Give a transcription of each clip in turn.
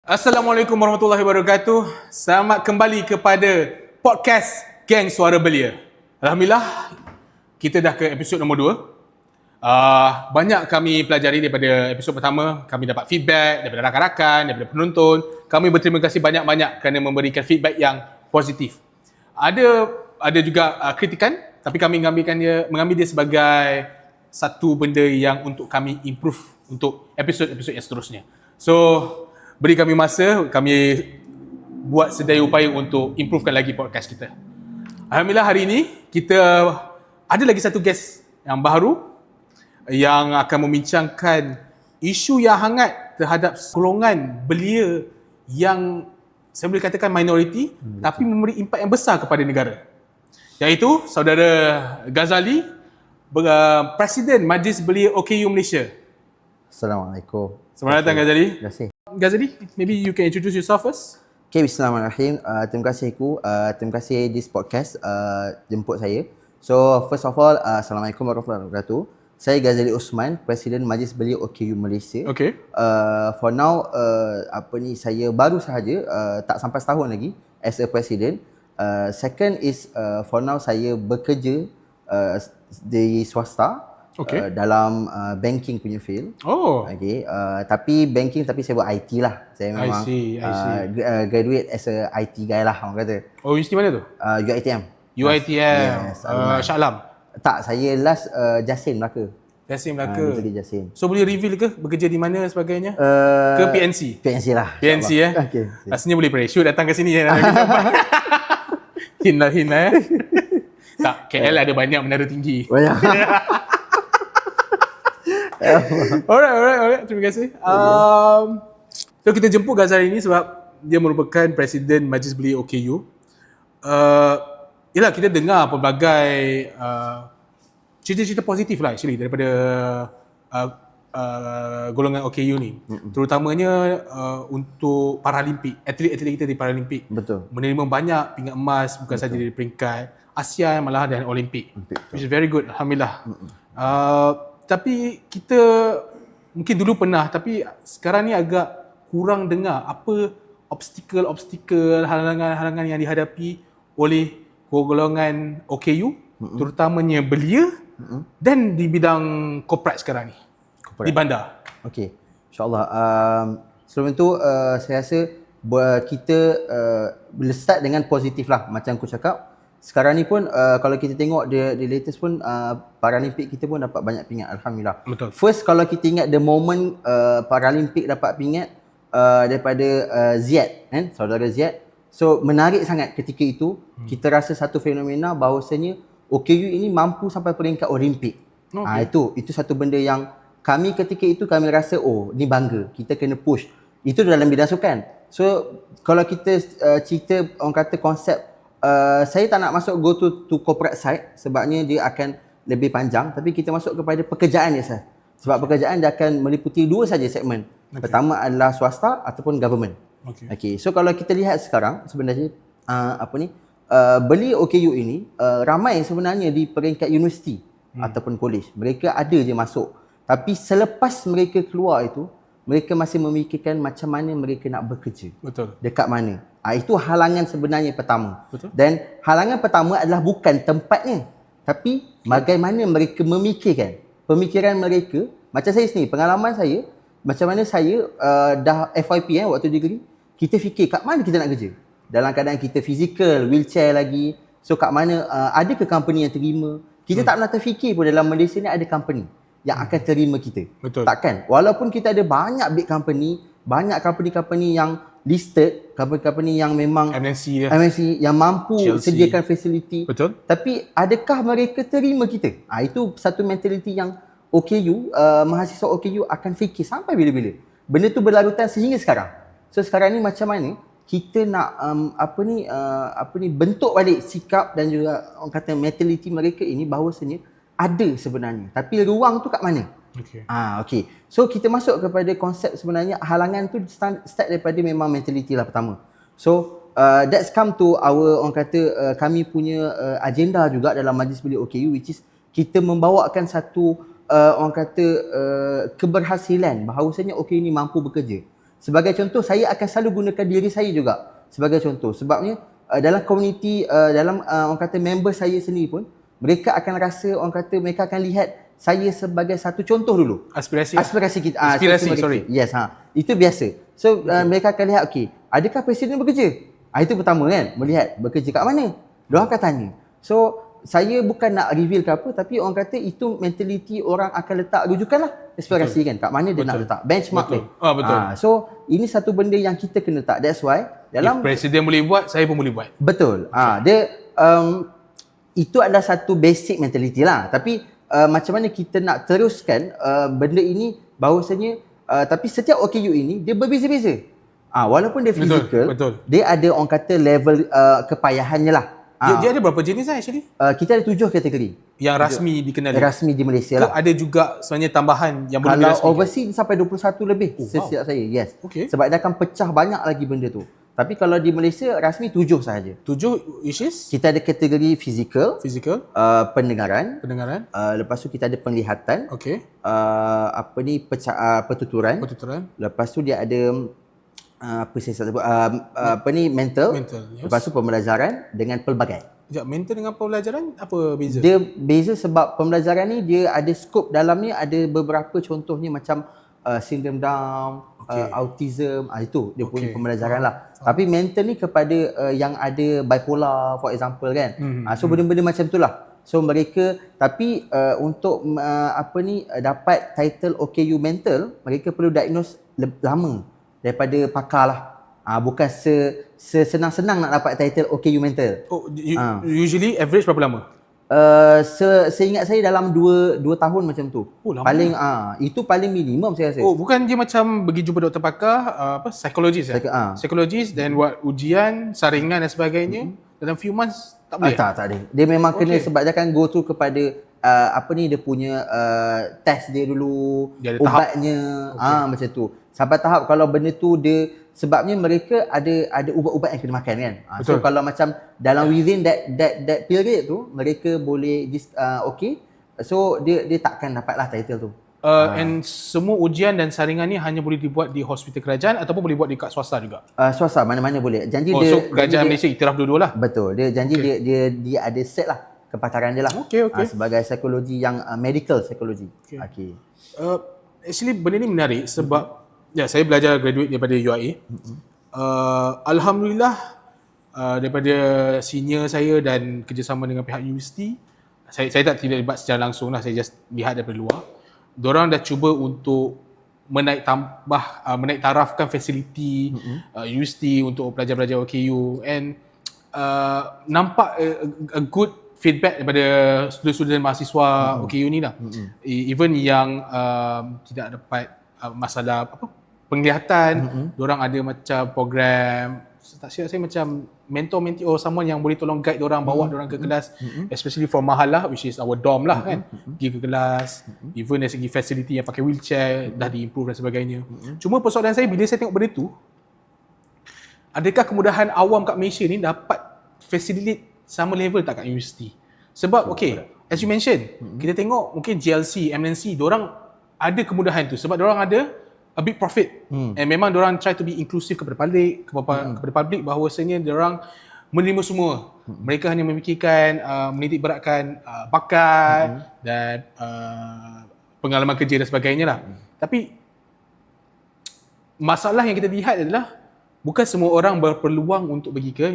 Assalamualaikum warahmatullahi wabarakatuh. Selamat kembali kepada podcast Geng Suara Belia. Alhamdulillah, kita dah ke episod nombor 2. Banyak kami pelajari daripada episod pertama. Kami dapat feedback daripada rakan-rakan, daripada penonton. Kami berterima kasih banyak-banyak kerana memberikan feedback yang positif. Ada juga kritikan, tapi kami mengambil dia sebagai satu benda yang untuk kami improve untuk episod-episod yang seterusnya. So, beri kami masa, kami buat sedaya upaya untuk improvekan lagi podcast kita. Alhamdulillah hari ini kita ada lagi satu guest yang baru yang akan membincangkan isu yang hangat terhadap golongan belia yang saya boleh katakan minoriti tapi memberi impak yang besar kepada negara. Iaitu saudara Ghazali, Presiden Majlis Belia OKU Malaysia. Assalamualaikum. Selamat datang Ghazali. Terima kasih. Ghazali, maybe you can introduce yourself first. Okay, bismillahirrahmanirrahim. Terima kasih terima kasih this podcast jemput saya. So first of all, Assalamualaikum warahmatullahi wabarakatuh. Saya Ghazali Osman, Presiden Majlis Belia OKU Malaysia. Okay. For now, saya baru sahaja tak sampai setahun lagi as a Presiden. Second is for now saya bekerja di swasta. Okay. Dalam banking punya field. Oh. Okay. Tapi banking tapi saya buat IT lah. Saya memang I see. Graduate as a IT guy lah orang kata. Oh, universiti mana tu? UiTM. UiTM. Yes, Shah Alam. Tak, saya last Jasin Melaka. Jasin Melaka. Di Jasin. So boleh reveal ke bekerja di mana sebagainya? Ke PNC? PNC lah. PNC Okay. Rasanya boleh pressure datang ke sini. Hin lah Tak, KL ada banyak menara tinggi. Banyak. Alright. Terima kasih. So kita jemput Ghazali ini sebab dia merupakan Presiden Majlis Belia OKU. Yelah, kita dengar pelbagai cerita-cerita positif lah actually daripada golongan OKU ni. Terutamanya untuk Paralimpik, atlet-atlet kita di Paralimpik. Betul. Menerima banyak pingat emas bukan sahaja dari peringkat ASEAN malah dan Olimpik. Which is very good, alhamdulillah. Tapi kita mungkin dulu pernah, tapi sekarang ni agak kurang dengar apa obstacle, halangan-halangan yang dihadapi oleh golongan OKU, terutamanya belia dan di bidang korporat sekarang ni, di bandar. Okey, insyaAllah. Sebelum itu, saya rasa kita boleh start dengan positif lah macam aku cakap. Sekarang ni pun kalau kita tengok the latest pun Paralimpik kita pun dapat banyak pingat, alhamdulillah. Betul. First kalau kita ingat the moment Paralimpik dapat pingat daripada Ziad kan, saudara Ziad. So menarik sangat ketika itu kita rasa satu fenomena bahawasanya OKU ini mampu sampai peringkat Olimpik. Okay. Itu satu benda yang kami ketika itu kami rasa ni bangga, kita kena push. Itu dalam bidang sukan. So kalau kita cerita orang kata konsep saya tak nak masuk go to corporate side sebabnya dia akan lebih panjang, tapi kita masuk kepada pekerjaan dia sah. Sebab pekerjaan dia akan meliputi dua saja segmen. Okay. Pertama adalah swasta ataupun government. Okay. So kalau kita lihat sekarang sebenarnya Belia OKU ini ramai sebenarnya di peringkat universiti ataupun college. Mereka ada je masuk. Tapi selepas mereka keluar itu, mereka masih memikirkan macam mana mereka nak bekerja. Betul. Dekat mana. Itu halangan sebenarnya pertama. Betul. Dan halangan pertama adalah bukan tempatnya, tapi bagaimana mereka memikirkan. Pemikiran mereka, macam saya sendiri, pengalaman saya, macam mana saya dah FYP waktu degree, kita fikir kat mana kita nak kerja. Dalam keadaan kita fizikal, wheelchair lagi. So kat mana, ada ke company yang terima. Kita tak pernah terfikir pun dalam Malaysia ni ada company yang akan terima kita. Betul. Takkan? Walaupun kita ada banyak big company, banyak company-company yang listed, company-company yang memang MNC yang mampu Chelsea sediakan fasiliti. Betul. Tapi adakah mereka terima kita? Itu satu mentaliti yang OKU, mahasiswa OKU akan fikir sampai bila-bila. Benda tu berlarutan sehingga sekarang. So sekarang ni macam mana kita nak bentuk balik sikap dan juga orang kata mentaliti mereka ini bahawasanya ada sebenarnya. Tapi ruang tu kat mana? Okay. So kita masuk kepada konsep sebenarnya halangan tu start daripada memang mentality lah pertama. So that's come to our orang kata kami punya agenda juga dalam Majlis Belia OKU, which is kita membawakan satu orang kata keberhasilan bahawasanya OKU ni mampu bekerja. Sebagai contoh, saya akan selalu gunakan diri saya juga sebagai contoh. Sebabnya dalam komuniti, dalam orang kata member saya sendiri pun, mereka akan rasa, orang kata mereka akan lihat saya sebagai satu contoh dulu. Aspirasi kita. Inspirasi, mereka. sorry. Yes, itu biasa. So mereka akan lihat, okey, adakah presiden bekerja? Itu pertama kan, melihat bekerja kat mana. Diorang akan tanya. So saya bukan nak reveal ke apa, tapi orang kata itu mentaliti orang akan letak rujukan lah, aspirasi kan, kat mana dia nak letak benchmark Betul. dia. Betul. So ini satu benda yang kita kena letak. That's why dalam If presiden boleh buat, saya pun boleh buat. betul. Dia itu adalah satu basic mentality lah. Tapi macam mana kita nak teruskan benda ini, bahawasanya tapi setiap OKU ini dia berbeza-beza. Walaupun dia fizikal, betul. dia ada orang kata level kepayahannya lah. Dia ada berapa jenis actually? Kita ada 7 kategori Yang rasmi dikenali. rasmi di Malaysia Ke lah. ada juga sebenarnya tambahan yang belum Kalau dirasmikan? overseas sampai 21 lebih sesiap saya. Yes. Okay. Sebab dia akan pecah banyak lagi benda tu. Tapi kalau di Malaysia rasmi 7 sahaja. 7 which is Kita ada kategori fizikal, physical, pendengaran, pendengaran, lepas tu kita ada penglihatan, okey, pertuturan. pertuturan, Lepas tu dia ada apa saya sebut mental. yes. Lepas tu pembelajaran dengan pelbagai. Sekejap, mental dengan pembelajaran apa beza? Dia beza sebab pembelajaran ni dia ada skop dalamnya, ada beberapa contohnya macam sindrom Down, autism, itu dia punya pembelajaran lah. Tapi mental ni kepada yang ada bipolar for example kan. So benda-benda macam tu lah. So mereka, tapi untuk dapat title OKU mental, mereka perlu diagnose lama daripada pakar lah. Bukan senang-senang nak dapat title OKU mental. Usually average berapa lama? Seingat saya dalam 2 tahun macam tu. Lama. Paling itu paling minimum saya rasa. Bukan dia macam pergi jumpa doktor pakar, psikologis psikologis dan buat ujian, saringan dan sebagainya. Dalam few months tak boleh. Tak ada. Dia memang kena sebab dia akan go through kepada dia punya test dia dulu, dia ada ubatnya, macam tu. Sampai tahap kalau benda tu dia, sebabnya mereka ada ubat-ubat yang kena makan kan. So kalau macam dalam within that period tu mereka boleh okay. So dia takkan dapatlah title tu. And semua ujian dan saringan ni hanya boleh dibuat di hospital kerajaan ataupun boleh buat dekat swasta juga? Swasta mana-mana boleh. Janji so kerajaan Malaysia iktiraf dua-dua lah? Betul. Dia janji dia ada set lah kepakaran dia lah. Sebagai psikologi yang medical psikologi. Okay. Actually benda ni menarik sebab saya belajar graduate daripada UIA. Alhamdulillah daripada senior saya dan kerjasama dengan pihak universiti, saya tidak libat secara langsung lah, saya just lihat daripada luar. Diorang dah cuba untuk menaik tarafkan fasiliti universiti untuk pelajar-pelajar OKU, and nampak a good feedback daripada student-student mahasiswa OKU ni lah. Even yang tidak dapat masalah penglihatan, diorang ada macam program, tak silap saya macam mentor-mentee or someone yang boleh tolong guide diorang, bawa diorang ke kelas, especially from Mahalah which is our dorm lah kan, pergi ke kelas. Even dari segi facility yang pakai wheelchair dah di-improve dan sebagainya. Cuma persoalan saya bila saya tengok benda tu, adakah kemudahan awam kat Malaysia ni dapat facilitate sama level tak kat universiti? Sebab as you mention, kita tengok mungkin GLC, MNC, diorang ada kemudahan tu sebab diorang ada a big profit. And memang diorang try to be inclusive kepada public, kepada public, bahawasanya diorang menerima semua. Mereka hanya memikirkan menitik beratkan bakat dan pengalaman kerja dan sebagainya lah. Tapi masalah yang kita lihat adalah bukan semua orang berpeluang untuk pergi ke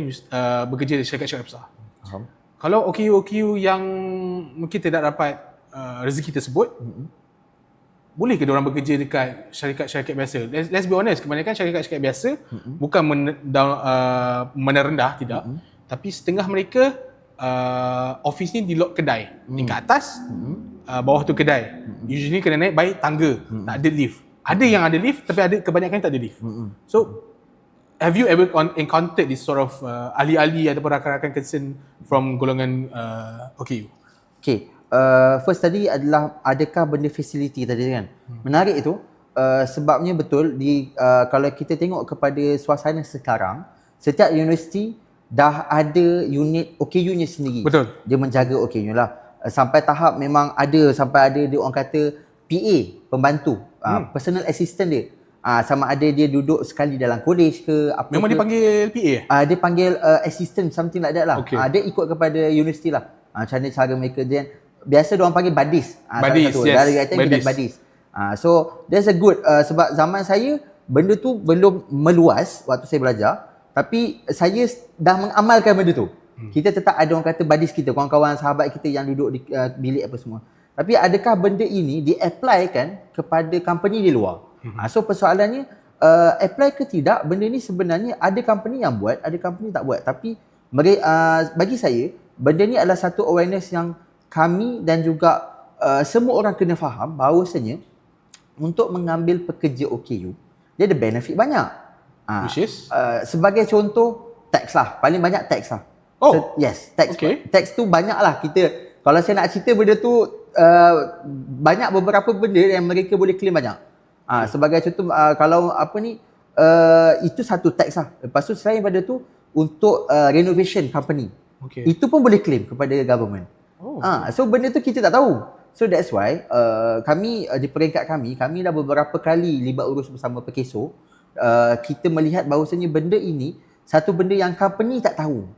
bekerja di syarikat-syarikat besar. Kalau OKU yang mungkin tidak dapat rezeki tersebut, boleh ke diorang bekerja dekat syarikat-syarikat biasa? Let's be honest, kebanyakan syarikat-syarikat biasa bukan menerendah, tidak. Tapi setengah mereka office ni di lot kedai. Tingkat atas, bawah tu kedai. Usually kena naik by tangga, tak ada lift. Ada yang ada lift, tapi kebanyakan tak ada lift. So, have you ever encountered this sort of ahli-ahli ataupun rakan-rakan concern from golongan OKU? Okay. First tadi adalah adakah benda facility tadi kan. Menarik itu sebabnya betul kalau kita tengok kepada suasana sekarang, setiap universiti dah ada unit OKU-nya sendiri. Betul. Dia menjaga OKU-nya lah. Sampai tahap memang sampai ada dia orang kata PA, pembantu, personal assistant dia. Sama ada dia duduk sekali dalam college ke apa Memang ke. dia panggil PA? Dia panggil assistant something like that lah. Okay. Dia ikut kepada universiti lah. Macam mana cara mereka dia. Biasa diorang panggil buddies. Buddies, yes. Dari kita buddies. So there's a good sebab zaman saya benda tu belum meluas waktu saya belajar, tapi saya dah mengamalkan benda tu. Kita tetap ada orang kata buddies kita, kawan-kawan sahabat kita yang duduk di bilik apa semua. Tapi adakah benda ini di-apply-kan kepada company di luar? So persoalannya apply ke tidak, benda ni sebenarnya ada company yang buat, ada company tak buat. Tapi bagi saya, benda ni adalah satu awareness yang kami dan juga semua orang kena faham bahawasanya untuk mengambil pekerja OKU, dia ada benefit banyak. Which is? Sebagai contoh, tax lah. Paling banyak tax lah. Oh. Yes, tax. Okay. Tax tu banyak lah kita. Kalau saya nak cerita benda tu, banyak beberapa benda yang mereka boleh claim banyak. Sebagai contoh, kalau apa ni, itu satu tax lah. Lepas tu selain pada tu, untuk renovation company. Okay. Itu pun boleh claim kepada government. So benda tu kita tak tahu. So that's why kami di peringkat kami dah beberapa kali libat urus bersama Pekeso. Kita melihat bahawasanya benda ini satu benda yang company tak tahu.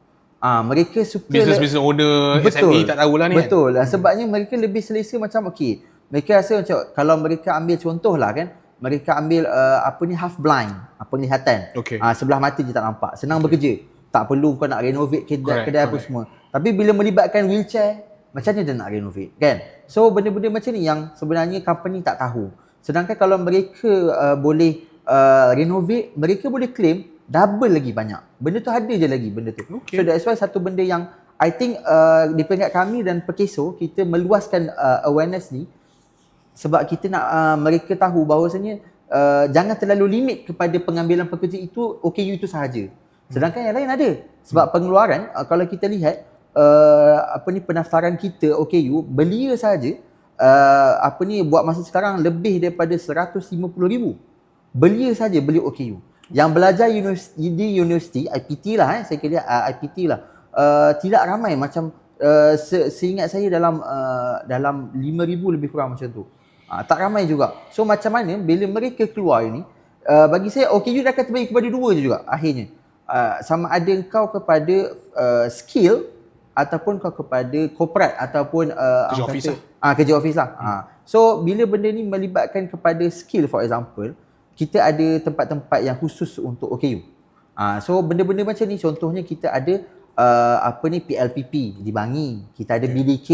Mereka suka business owner, SME tak tahulah ni. Betul. Sebabnya mereka lebih selesa macam okey. Mereka rasa macam kalau mereka ambil contoh lah kan, mereka ambil half blind, penglihatan. Okay. Sebelah mata je tak nampak. Senang bekerja. Tak perlu kau nak renovate kedai apa semua. Tapi bila melibatkan wheelchair, macam mana dia nak renovate kan? So benda-benda macam ni yang sebenarnya company tak tahu. Sedangkan kalau mereka boleh renovate, mereka boleh claim double lagi banyak. Benda tu ada je lagi benda tu. Okay. So that's why satu benda yang I think di peringkat kami dan Pekeso, kita meluaskan awareness ni sebab kita nak mereka tahu bahawasanya jangan terlalu limit kepada pengambilan pekerja itu OKU itu sahaja. Sedangkan yang lain ada. Sebab pengeluaran kalau kita lihat pendaftaran kita OKU belia saja buat masa sekarang lebih daripada 150,000 belia saja beli OKU. Yang belajar di universiti IPT lah saya kira IPT lah tidak ramai macam seingat saya dalam 5,000 lebih kurang macam tu. Tak ramai juga. So macam mana bila mereka keluar ini, bagi saya OKU dia akan terbagi kepada dua je juga akhirnya. Sama ada kau kepada skill ataupun kau kepada korporat ataupun kerja office lah. So bila benda ni melibatkan kepada skill, for example, kita ada tempat-tempat yang khusus untuk OKU. So benda-benda macam ni, contohnya kita ada PLPP di Bangi, kita ada BDK,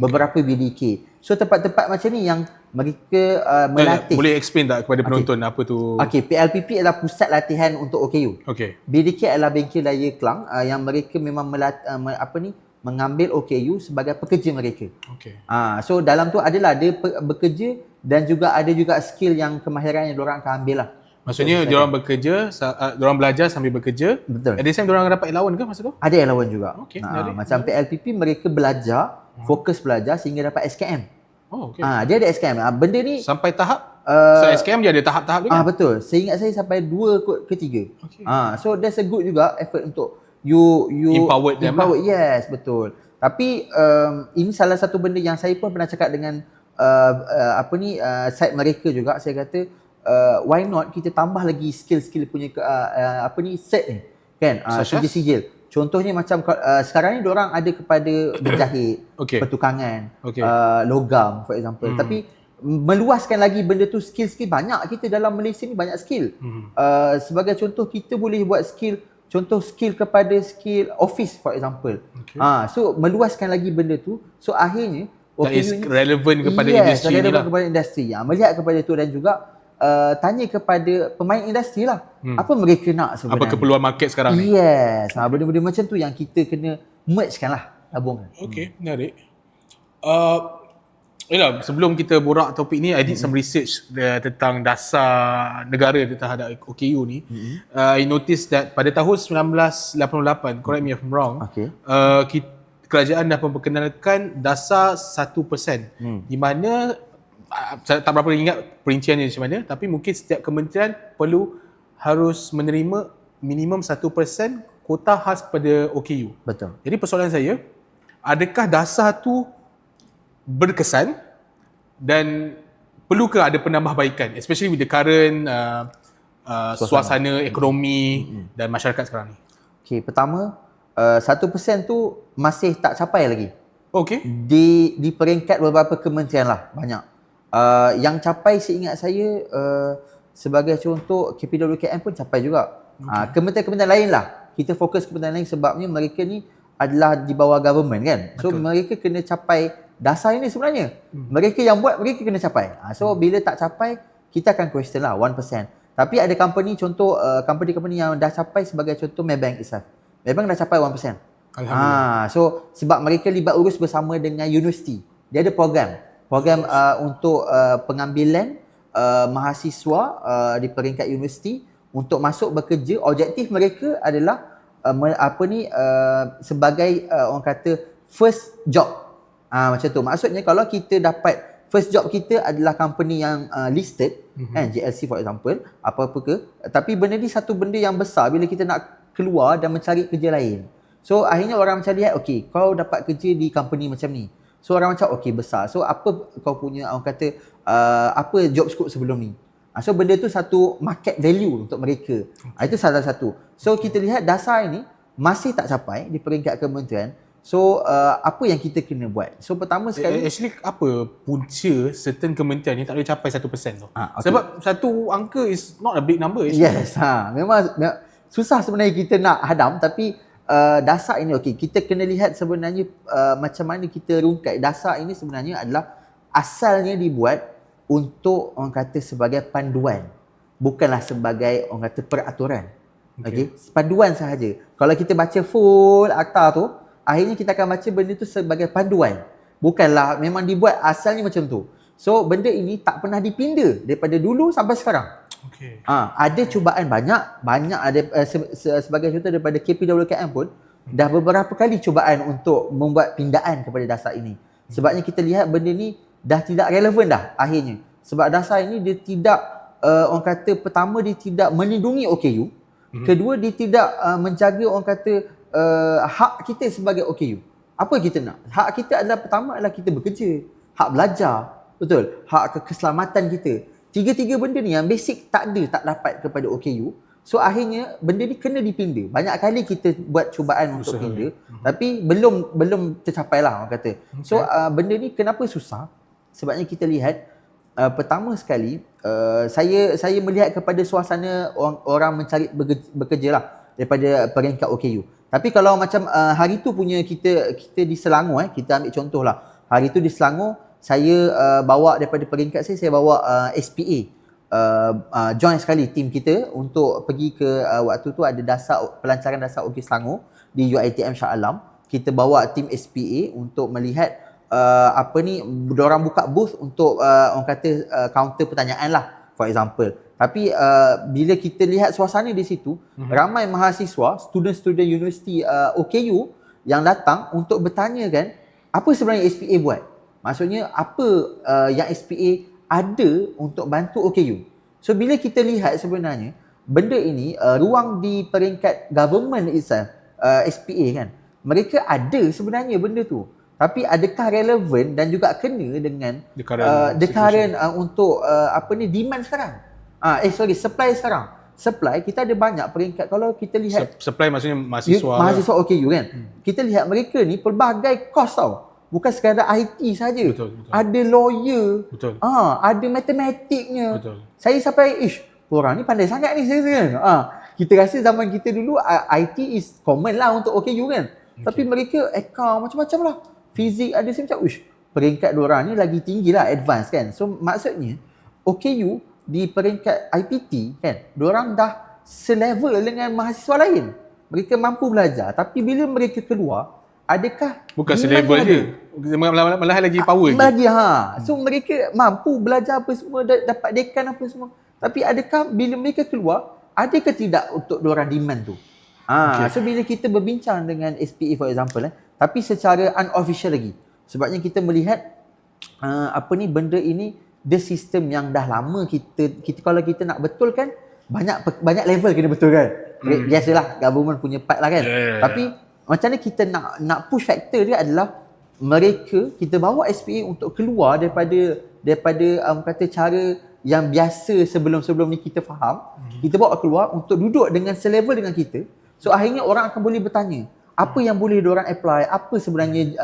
beberapa BDK. So tempat-tempat macam ni yang mereka melatih. Boleh explain tak kepada penonton apa tu? PLPP adalah pusat latihan untuk OKU. BDK adalah bengkel daya kelang yang mereka memang mengambil OKU sebagai pekerja mereka. So dalam tu adalah dia bekerja dan juga ada juga skill yang kemahiran yang diorang akan ambil lah. Maksudnya diorang bekerja, diorang belajar sambil bekerja. Betul. At the same diorang dapat allowance ke masa tu? Ada allowance juga. Macam PLPP mereka belajar, fokus belajar sehingga dapat SKM. Dia ada SKM. Benda ni sampai tahap SKM dia ada tahap-tahap dia kan? Betul. Seingat saya sampai 2 ke 3. So that's a good juga effort untuk you empowered them. Yes, betul. Tapi ini salah satu benda yang saya pun pernah cakap dengan site mereka juga. Saya kata why not kita tambah lagi skill-skill punya set ni kan, sijil-sijil. Contohnya macam sekarang ni diorang ada kepada berjahit, pertukangan, logam for example. Tapi meluaskan lagi benda tu, skill-skill banyak kita dalam Malaysia ni, banyak skill. Sebagai contoh kita boleh buat skill kepada skill office for example. So meluaskan lagi benda tu. So akhirnya that is relevant kepada industri ni lah. Kepada industri. Melihat kepada tu dan juga tanya kepada pemain industri lah. Apa mereka nak sebenarnya. Apa keperluan market sekarang ni. Yes. Benda-benda macam tu yang kita kena mergekan lah. Tabungkan. Menarik. Sebelum kita borak topik ni, I did some research tentang dasar negara terhadap OKU ni. I noticed that pada tahun 1988, correct me if I'm wrong, kerajaan dah memperkenalkan dasar 1%. Di mana saya tak berapa ingat perinciannya macam mana, tapi mungkin setiap kementerian harus menerima minimum 1% kuota khas pada OKU. Betul. Jadi persoalan saya, adakah dasar tu berkesan dan perlukah ada penambahbaikan especially with the current suasana ekonomi dan masyarakat sekarang ni? Okay, pertama 1% tu masih tak capai lagi. Okay. Di peringkat beberapa kementerian lah banyak. Yang capai seingat saya sebagai contoh KPWKM pun capai juga. Kementerian-kementerian lain lah. Kita fokus kementerian lain sebabnya mereka ni adalah di bawah government kan. So mereka kena capai dasar ini sebenarnya. Mereka yang buat mereka kena capai. So bila tak capai kita akan question lah 1%. Tapi ada company contoh company-company yang dah capai sebagai contoh Maybank itself. Maybank dah capai 1%. Alhamdulillah. So sebab mereka libat urus bersama dengan universiti. Dia ada program untuk pengambilan mahasiswa di peringkat universiti untuk masuk bekerja. Objektif mereka adalah sebagai orang kata first job. Macam tu. Maksudnya kalau kita dapat first job kita adalah company yang listed, kan, JLC for example, apa-apa ke. Tapi benda ni satu benda yang besar bila kita nak keluar dan mencari kerja lain. So akhirnya orang macam lihat, okay, kau dapat kerja di company macam ni. So orang macam, okay, besar. So apa kau punya, orang kata, apa job scope sebelum ni. So benda tu satu market value untuk mereka. Itu salah satu. So kita lihat dasar ini masih tak capai di peringkat kementerian. So apa yang kita kena buat? So pertama sekali, actually apa punca certain kementerian ni tak boleh capai 1% tu? Okay. Sebab satu angka is not a big number actually. Yes, memang susah sebenarnya kita nak hadam, tapi dasar ini okey, kita kena lihat sebenarnya macam mana kita rungkai. Dasar ini sebenarnya adalah asalnya dibuat untuk orang kata sebagai panduan, bukanlah sebagai orang kata peraturan. Okey, panduan sahaja. Kalau kita baca full akta tu, akhirnya kita akan baca benda tu sebagai panduan. Bukanlah memang dibuat asalnya macam tu. So benda ini tak pernah dipinda daripada dulu sampai sekarang. Okay. Ada cubaan banyak ada sebagai contoh daripada KPWKM pun dah beberapa kali cubaan untuk membuat pindaan kepada dasar ini. Sebabnya kita lihat benda ni dah tidak relevan dah akhirnya. Sebab dasar ini dia tidak orang kata, pertama dia tidak melindungi OKU, kedua dia tidak menjaga orang kata hak kita sebagai OKU. Apa kita nak? Hak kita adalah pertama adalah kita bekerja, hak belajar, betul, hak keselamatan kita. Tiga-tiga benda ni yang basic tak dapat kepada OKU. So akhirnya benda ni kena dipinda. Banyak kali kita buat cubaan untuk pinda, tapi belum tercapai lah orang kata. So benda ni kenapa susah? Sebabnya kita lihat pertama sekali saya melihat kepada suasana orang mencari bekerja lah daripada peringkat OKU. Tapi kalau macam hari tu punya kita di Selangor, kita ambil contoh lah. Hari tu di Selangor saya bawa daripada peringkat saya bawa SPA. Join sekali tim kita untuk pergi ke waktu tu ada pelancaran dasar OK Selangor di UiTM Shah Alam. Kita bawa tim SPA untuk melihat diorang buka booth untuk orang kata counter pertanyaan lah, for example. Tapi bila kita lihat suasana di situ, ramai mahasiswa, student universiti OKU yang datang untuk bertanya kan, apa sebenarnya SPA buat? Maksudnya apa yang SPA ada untuk bantu OKU. So bila kita lihat sebenarnya benda ini ruang di peringkat government itself, SPA kan, mereka ada sebenarnya benda tu. Tapi adakah relevan dan juga kena dengan the current untuk demand sekarang? Supply sekarang. Supply kita ada banyak peringkat. Kalau kita lihat supply maksudnya mahasiswa OKU kan. Kita lihat mereka ni pelbagai course tau. Bukan sekadar IT saja. Betul. Ada lawyer. Betul. Ada matematiknya. Betul. Saya sampai korang ni pandai sangat ni kan. Kita rasa zaman kita dulu IT is common lah untuk OKU kan. Tapi mereka macam-macam lah. Fizik ada, saya macam peringkat diorang ni lagi tinggi lah, advance kan. So maksudnya OKU di peringkat IPT kan, diorang dah selevel dengan mahasiswa lain. Mereka mampu belajar. Tapi bila mereka keluar, adakah bukan selevel je, malah lagi power lagi so mereka mampu belajar apa semua, dapat dekan apa semua, tapi adakah bila mereka keluar, adakah tidak untuk diorang demand tu? So bila kita berbincang dengan SPA for example, tapi secara unofficial lagi, sebabnya kita melihat benda ini the sistem yang dah lama kita kalau kita nak betulkan, banyak level kena betulkan. Biasalah government punya part lah kan. Tapi macam mana kita nak push factor dia adalah mereka kita bawa SPA untuk keluar daripada kata cara yang biasa sebelum ni kita faham. Kita bawa keluar untuk duduk dengan selevel dengan kita. So akhirnya orang akan boleh bertanya, apa yang boleh diorang apply, apa sebenarnya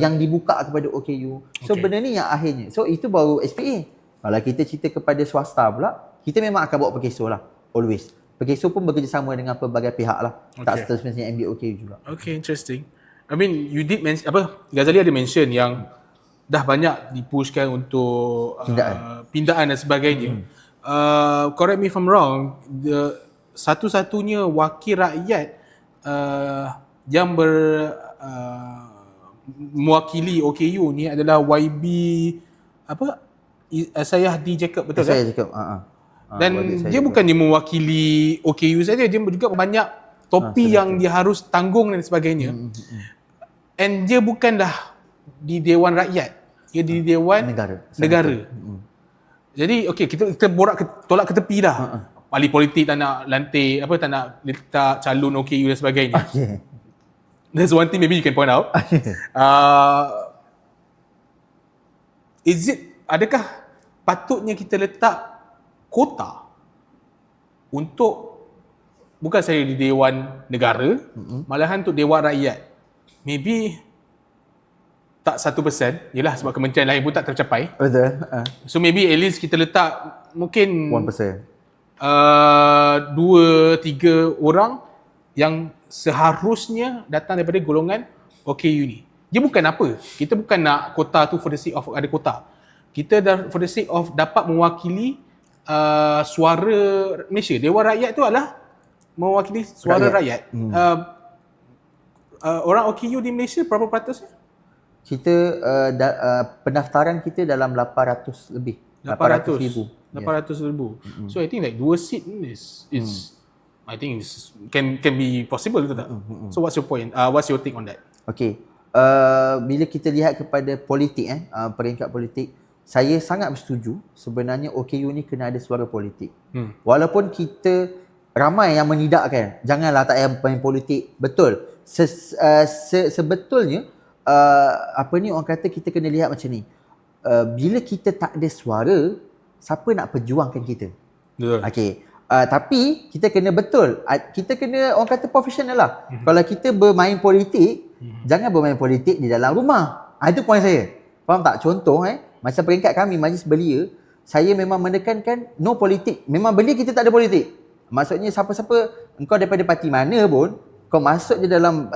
yang dibuka kepada OKU. So benda ni yang akhirnya. So itu baru SPA. Kalau kita cerita kepada swasta pula, kita memang akan bawa Perkeso lah, always. Perkeso pun bekerjasama dengan pelbagai pihak lah. Tak semestinya MBA OKU juga. Okay, interesting. I mean, you did mention, Ghazali ada mention yang dah banyak dipushkan untuk pindaan dan sebagainya. Correct me if I'm wrong, satu-satunya wakil rakyat yang mewakili OKU ni adalah YB Sayahdi Jacob, betul Saya tak? cakap, Dan dia bukannya mewakili OKU saja, dia juga banyak topi yang dia harus tanggung dan sebagainya. And dia bukanlah di Dewan Rakyat, dia di Dewan Negara. Jadi kita tolak ke tepi dah. Ahli politik tak nak lantik, tak nak letak calon OKU dan sebagainya. There's one thing maybe you can point out. Adakah patutnya kita letak kota untuk, bukan saya di Dewan Negara, malahan untuk Dewan Rakyat? Maybe tak 1%, yelah sebab kementerian lain pun tak tercapai. Betul. So maybe at least kita letak mungkin 1%. 2-3 orang yang seharusnya datang daripada golongan OKU ni. Dia bukan apa, kita bukan nak kota tu for the sake of ada kota. Kita dah for the sake of dapat mewakili suara Malaysia. Dewan Rakyat tu adalah mewakili suara rakyat. Orang OKU di Malaysia berapa peratusnya? Kita pendaftaran kita dalam 800 lebih. 800,000. 800,000. So I think like 2 seat is I think can be possible, betul tak? So what's your point? What's your take on that? Okay. Bila kita lihat kepada politik, peringkat politik, saya sangat bersetuju sebenarnya OKU ni kena ada suara politik. Walaupun kita ramai yang menidakkan, janganlah tak payah main politik. Betul. Sebetulnya orang kata kita kena lihat macam ni. Bila kita tak ada suara, siapa nak perjuangkan kita? Betul. Okey. Tapi kita kena betul. Kita kena orang kata profesional lah. Kalau kita bermain politik, jangan bermain politik di dalam rumah. Itu poin saya. Faham tak? Contoh macam peringkat kami Majlis Belia, saya memang menekankan no politik. Memang belia kita tak ada politik. Maksudnya siapa-siapa engkau daripada parti mana pun, kau masuk je dalam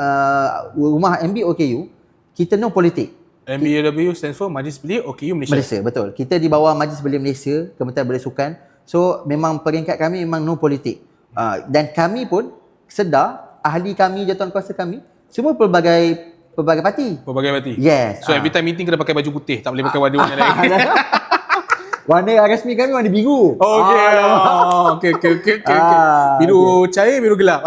rumah MB OKU, kita no politik. MBAW stands for Majlis Belia OKU Malaysia. Betul. Kita di bawah Majlis Belia Malaysia, Kementerian Belia Sukan. So memang peringkat kami memang no politik. Dan kami pun sedar, ahli kami, jawatankuasa kami, semua pelbagai parti. Pelbagai parti. Yes. So every time meeting kena pakai baju putih, tak boleh pakai warna lain. Warna rasmi kami warna biru. Okay. Biru cair, biru gelap.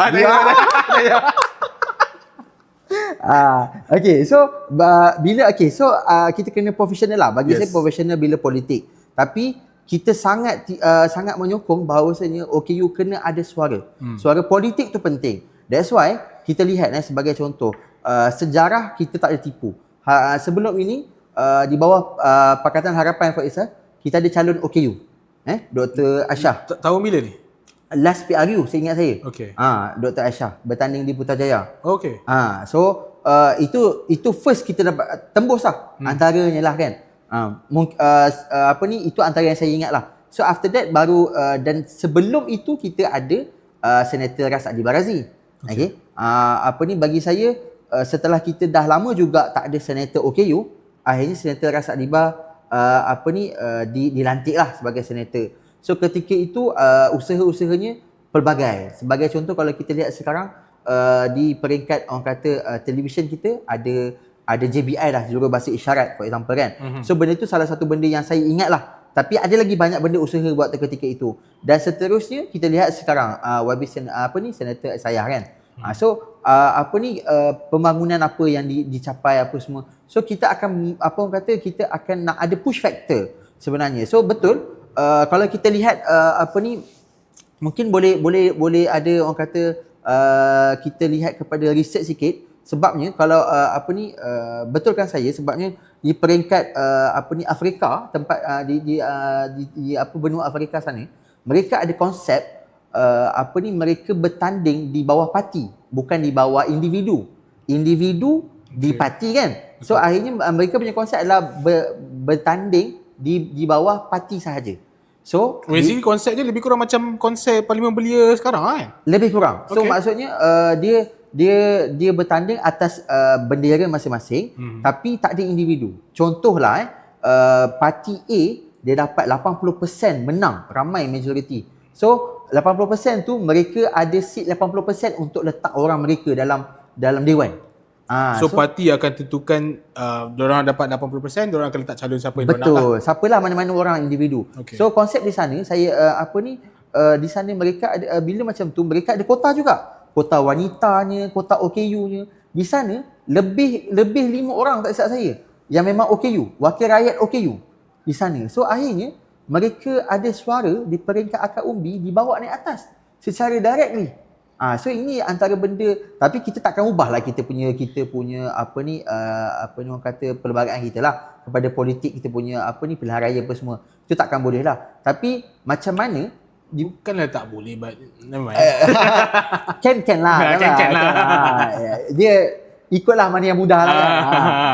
Kita kena profesional lah. Bagi saya profesional bila politik. Tapi kita sangat menyokong bahawasanya OKU kena ada suara. Suara politik tu penting. That's why kita lihat sebagai contoh, sejarah kita tak ada tipu. Sebelum ini di bawah Pakatan Harapan Faizal, kita ada calon OKU. Dr. Aisyah. Tahun bila ni? Last PRU saya ingat saya. Okay. Dr. Aisyah bertanding di Putrajaya. Okay. Itu first kita dapat tembus lah. Antaranya lah kan. Itu antara yang saya ingat lah. So after that baru dan sebelum itu kita ada Senator Ras Adi Barazi. Okay. Bagi saya setelah kita dah lama juga tak ada Senator OKU, akhirnya Senator Ras Adi dilantik lah sebagai Senator. So ketika itu usaha-usahanya pelbagai. Sebagai contoh kalau kita lihat sekarang di peringkat orang kata televisyen kita ada JBI lah, jurubahasa isyarat for example kan. So benda tu salah satu benda yang saya ingat lah. Tapi ada lagi banyak benda usaha buat ketika itu. Dan seterusnya kita lihat sekarang Senator Sayah kan. Pembangunan apa yang dicapai apa semua. So kita akan kita akan nak ada push factor sebenarnya. So betul kalau kita lihat mungkin boleh ada orang kata kita lihat kepada research sikit. Sebabnya kalau betulkan saya, sebabnya di peringkat Afrika, tempat di benua Afrika sana, mereka ada konsep mereka bertanding di bawah parti, bukan di bawah individu. Individu di parti kan. So akhirnya mereka punya konsep adalah bertanding di bawah parti sahaja. So Sini konsep dia lebih kurang macam konsep Parlimen Belia sekarang kan? lebih kurang. So maksudnya dia bertanding atas bendera masing-masing, tapi tak ada individu. Contohlah parti A dia dapat 80% menang, ramai majoriti. So 80% tu mereka ada seat 80% untuk letak orang mereka dalam dewan. So parti akan tentukan diorang dapat 80%, diorang akan letak calon siapa yang diorang nak lah. betul. Siapalah mana-mana orang individu. Okay. So konsep di sana saya di sana mereka ada bila macam tu mereka ada kota juga. Kota wanitanya, kota OKU-nya. Di sana lebih 5 orang tak silap saya yang memang OKU, wakil rakyat OKU di sana. So akhirnya mereka ada suara di peringkat akar umbi dibawa naik atas secara directly. So ini antara benda, tapi kita takkan ubahlah kita punya orang kata perlembagaan kita lah kepada politik, kita punya pilihan raya apa semua. Itu takkan boleh lah. Tapi macam mana Bukanlah tak boleh, but never mind. can lah. Can lah. Dia ikutlah mana yang mudah lah.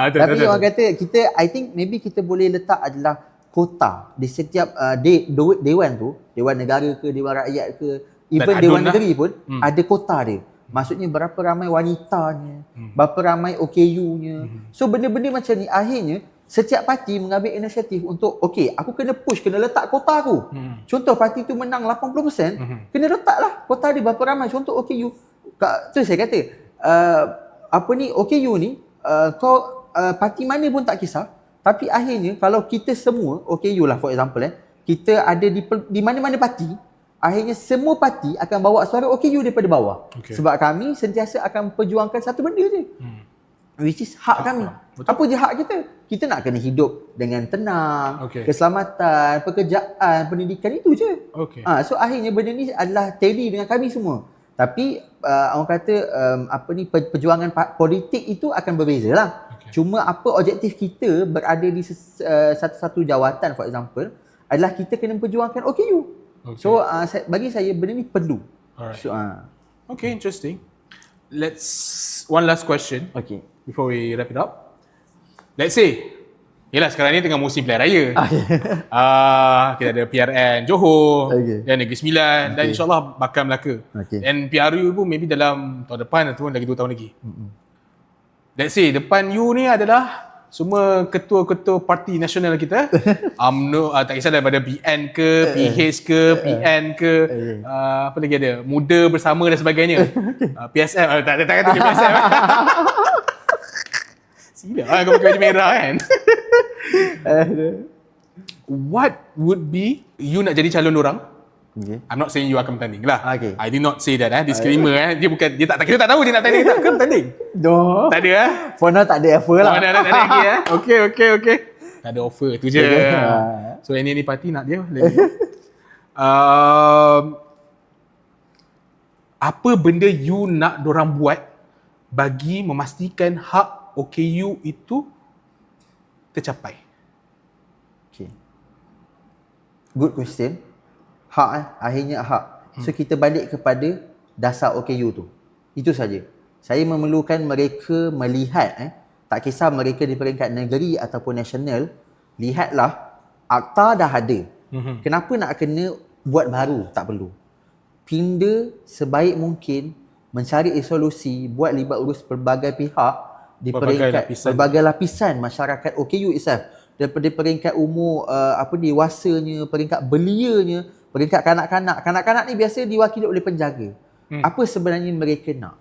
Tapi betul. orang kata I think maybe kita boleh letak adalah kota di setiap dewan tu, dewan negara ke, dewan rakyat ke, even dewan negeri pun ada kota dia. Maksudnya berapa ramai wanitanya, berapa ramai OKU-nya. So benda-benda macam ni akhirnya setiap parti mengambil inisiatif untuk aku kena push, kena letak kota aku. Contoh parti tu menang 80%, kena letaklah kota dia berapa ramai. Contoh OKU. Tu saya kata OKU ni parti mana pun tak kisah, tapi akhirnya kalau kita semua OKU lah for example kita ada di mana-mana parti, akhirnya semua parti akan bawa suara OKU daripada bawah. Sebab kami sentiasa akan perjuangkan satu benda je. Which is hak kami. Betul. Apa je hak kita? Kita nak kena hidup dengan tenang, keselamatan, pekerjaan, pendidikan, itu je. So akhirnya benda ni adalah tally dengan kami semua. Tapi orang kata perjuangan politik itu akan berbeza lah. Cuma apa objektif kita berada di satu-satu jawatan for example adalah kita kena perjuangkan OKU. So bagi saya benda ni perlu. Alright. So, Okay, interesting. One last question. Okay. Before we wrap it up. Let's say, yelah sekarang ni tengah musim pilihan raya. Kita ada PRN Johor, dan Negeri Sembilan, dan insyaAllah Bakal Melaka. Dan PRU pun maybe dalam tahun depan ataupun lagi 2 tahun lagi. Let's say depan you ni adalah semua ketua-ketua parti nasional kita. UMNO, tak kisah daripada BN ke, PH ke, PN ke, apa lagi ada, Muda Bersama dan sebagainya. PSM, tak kata je PSM. Sila kau pakai baju merah kan. What would be you nak jadi calon orang? I'm not saying you akan bertanding lah. I did not say that disclaimer Dia tak kita tak tahu dia nak tanding tak ke bertanding. Tak ada For now tak ada offer lah. Tak ada lagi Okay. Tak ada offer tu je. So any parti nak dia lagi. Apa benda you nak dorang buat bagi memastikan hak OKU itu tercapai? Good question. Hak akhirnya hak. So kita balik kepada dasar OKU tu. Itu saja. Saya memerlukan mereka melihat tak kisah mereka di peringkat negeri ataupun nasional, lihatlah akta dah ada. Kenapa nak kena buat baru? Tak perlu. Pindah sebaik mungkin, mencari solusi, buat libat urus pelbagai pihak di pelbagai lapisan masyarakat OKU itself. Daripada peringkat umur dewasanya, peringkat belianya, peringkat kanak-kanak. Kanak-kanak ni biasa diwakili oleh penjaga. Apa sebenarnya mereka nak?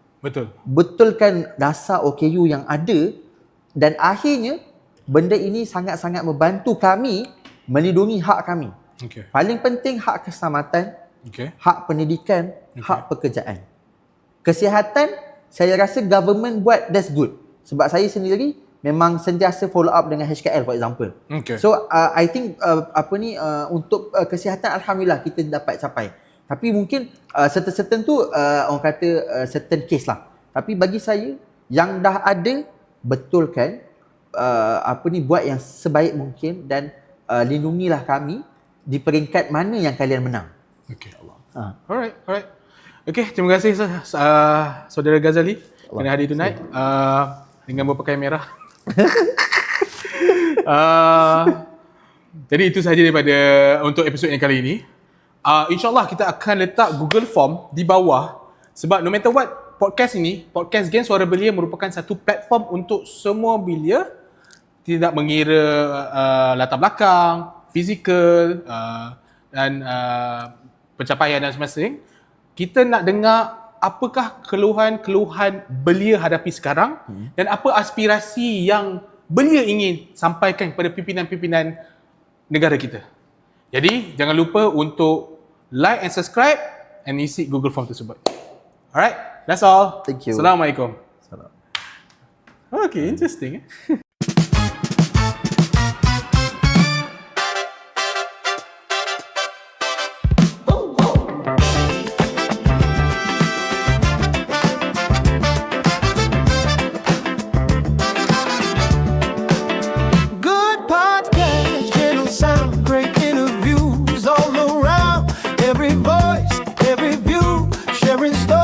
Betulkan dasar OKU yang ada, dan akhirnya benda ini sangat-sangat membantu kami melindungi hak kami. Paling penting hak keselamatan, hak pendidikan, hak pekerjaan. Kesihatan, saya rasa government buat, that's good. Sebab saya sendiri memang sentiasa follow up dengan HKL for example. So I think untuk kesihatan alhamdulillah kita dapat capai. Tapi mungkin certain tu orang kata certain case lah. Tapi bagi saya yang dah ada betulkan, buat yang sebaik mungkin dan lindungilah kami di peringkat mana yang kalian menang. Okay, Allah. Alright. Okay, terima kasih Saudara Ghazali kerana hadir tonight dengan berpakaian merah. Jadi itu sahaja daripada untuk episod yang kali ini. InsyaAllah kita akan letak Google Form di bawah sebab no matter what, podcast Geng Suara Belia merupakan satu platform untuk semua belia, tidak mengira latar belakang, fizikal dan pencapaian dan semestinya. Kita nak dengar apakah keluhan-keluhan belia hadapi sekarang dan apa aspirasi yang belia ingin sampaikan kepada pimpinan-pimpinan negara kita. Jadi jangan lupa untuk like and subscribe and isi Google Form tersebut. Alright, that's all. Thank you. Assalamualaikum. Salam. Okay, interesting. Good podcast, gentle sound, great interviews all around. Every voice, every view, sharing stories.